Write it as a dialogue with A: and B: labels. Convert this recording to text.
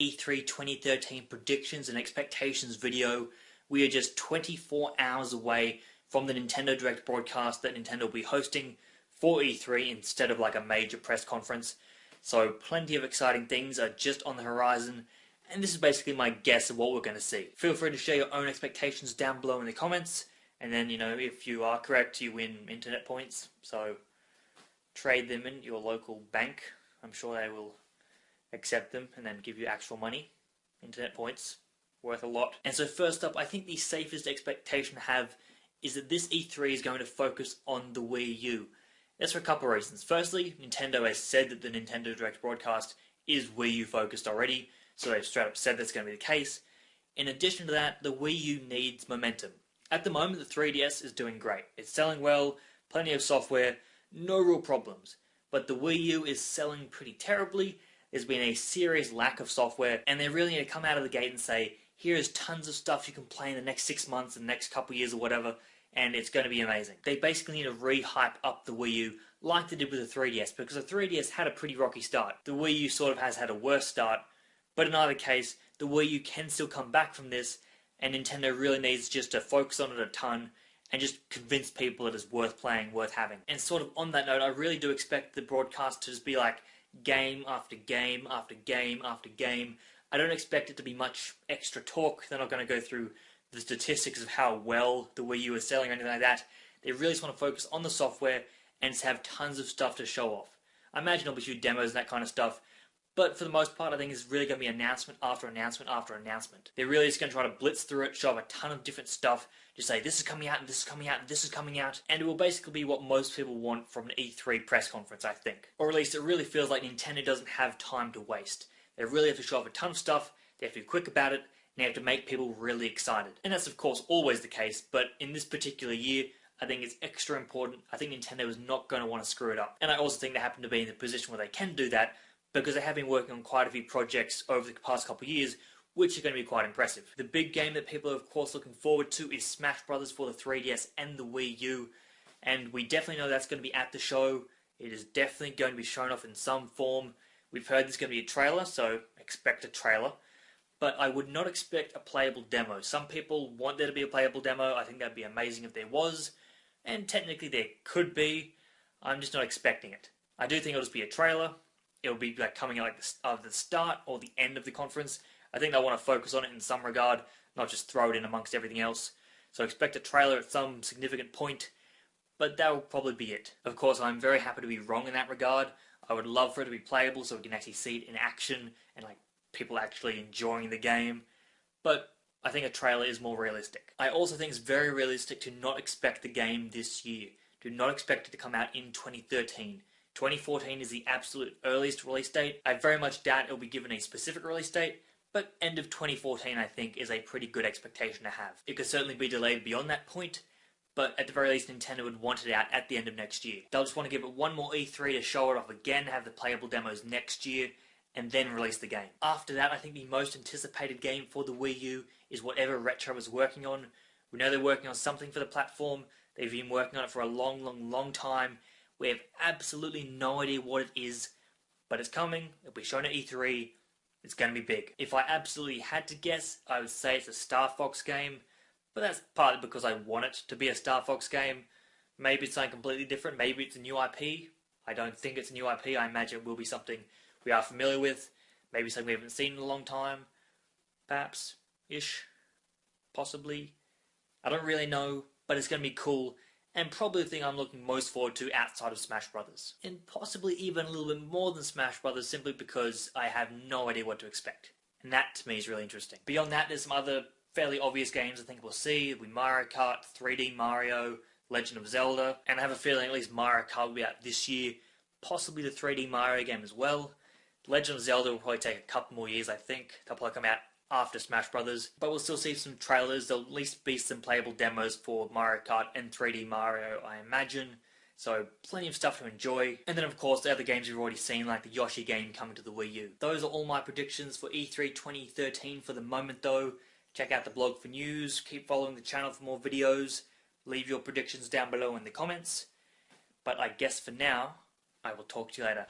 A: E3 2013 predictions and expectations video. We are just 24 hours away from the Nintendo Direct broadcast that Nintendo will be hosting for E3 instead of like a major press conference. So plenty of exciting things are just on the horizon, and this is basically my guess of what we're going to see. Feel free to share your own expectations down below in the comments, and then, you know, if you are correct, you win internet points. So trade them in your local bank. I'm sure they will accept them and then give you actual money. Internet points, worth a lot. And so first up, I think the safest expectation to have is that this E3 is going to focus on the Wii U. That's for a couple of reasons. Firstly, Nintendo has said that the Nintendo Direct broadcast is Wii U focused already, so they've straight up said that's going to be the case. In addition to that, the Wii U needs momentum. At the moment, the 3DS is doing great. It's selling well, plenty of software, no real problems. But the Wii U is selling pretty terribly. There's been a serious lack of software, and they really need to come out of the gate and say, here is tons of stuff you can play in the next 6 months and the next couple years or whatever, and it's going to be amazing. They basically need to re-hype up the Wii U like they did with the 3DS, because the 3DS had a pretty rocky start. The Wii U sort of has had a worse start, but in either case, the Wii U can still come back from this, and Nintendo really needs just to focus on it a ton and just convince people that it's worth playing, worth having. And sort of on that note, I really do expect the broadcast to just be like game after game after game after game. I don't expect it to be much extra talk. They're not going to go through the statistics of how well the Wii U is selling or anything like that. They really just want to focus on the software and just have tons of stuff to show off. I imagine there'll be a few demos and that kind of stuff, but for the most part, I think it's really going to be announcement after announcement after announcement. They're really just going to try to blitz through it, show off a ton of different stuff, just say this is coming out and this is coming out and this is coming out, and it will basically be what most people want from an E3 press conference, I think. Or at least it really feels like Nintendo doesn't have time to waste. They really have to show off a ton of stuff, they have to be quick about it, and they have to make people really excited. And that's of course always the case, but in this particular year, I think it's extra important. I think Nintendo is not going to want to screw it up. And I also think they happen to be in the position where they can do that, because they have been working on quite a few projects over the past couple of years, which are going to be quite impressive. The big game that people are of course looking forward to is Smash Brothers for the 3DS and the Wii U, and we definitely know that's going to be at the show. It is definitely going to be shown off in some form. We've heard there's going to be a trailer, so expect a trailer. But I would not expect a playable demo. Some people want there to be a playable demo. I think that'd be amazing if there was, and technically there could be. I'm just not expecting it. I do think it'll just be a trailer. It'll be like coming out like the start or the end of the conference. I think they'll want to focus on it in some regard, not just throw it in amongst everything else. So expect a trailer at some significant point, but that will probably be it. Of course, I'm very happy to be wrong in that regard. I would love for it to be playable so we can actually see it in action and like people actually enjoying the game, but I think a trailer is more realistic. I also think it's very realistic to not expect the game this year. Do not expect it to come out in 2013. 2014 is the absolute earliest release date. I very much doubt it'll be given a specific release date, but end of 2014 I think is a pretty good expectation to have. It could certainly be delayed beyond that point, but at the very least Nintendo would want it out at the end of next year. They'll just want to give it one more E3 to show it off again, have the playable demos next year, and then release the game. After that, I think the most anticipated game for the Wii U is whatever Retro is working on. We know they're working on something for the platform. They've been working on it for a long time. We have absolutely no idea what it is, but it's coming. It'll be shown at E3. It's going to be big. If I absolutely had to guess, I would say it's a Star Fox game, but that's partly because I want it to be a Star Fox game. Maybe it's something completely different. Maybe it's a new IP. I don't think it's a new IP. I imagine it will be something we are familiar with. Maybe something we haven't seen in a long time. Perhaps. Ish. Possibly. I don't really know, but it's going to be cool, and probably the thing I'm looking most forward to outside of Smash Brothers. And possibly even a little bit more than Smash Brothers, simply because I have no idea what to expect. And that to me is really interesting. Beyond that, there's some other fairly obvious games I think we'll see. It'll be Mario Kart, 3D Mario, Legend of Zelda, and I have a feeling at least Mario Kart will be out this year. Possibly the 3D Mario game as well. Legend of Zelda will probably take a couple more years, I think. They'll probably come out after Smash Brothers, but we'll still see some trailers. There'll at least be some playable demos for Mario Kart and 3D Mario, I imagine. So plenty of stuff to enjoy. And then of course the other games you've already seen, like the Yoshi game coming to the Wii U. Those are all my predictions for E3 2013 for the moment though. Check out the blog for news, keep following the channel for more videos, leave your predictions down below in the comments. But I guess for now, I will talk to you later.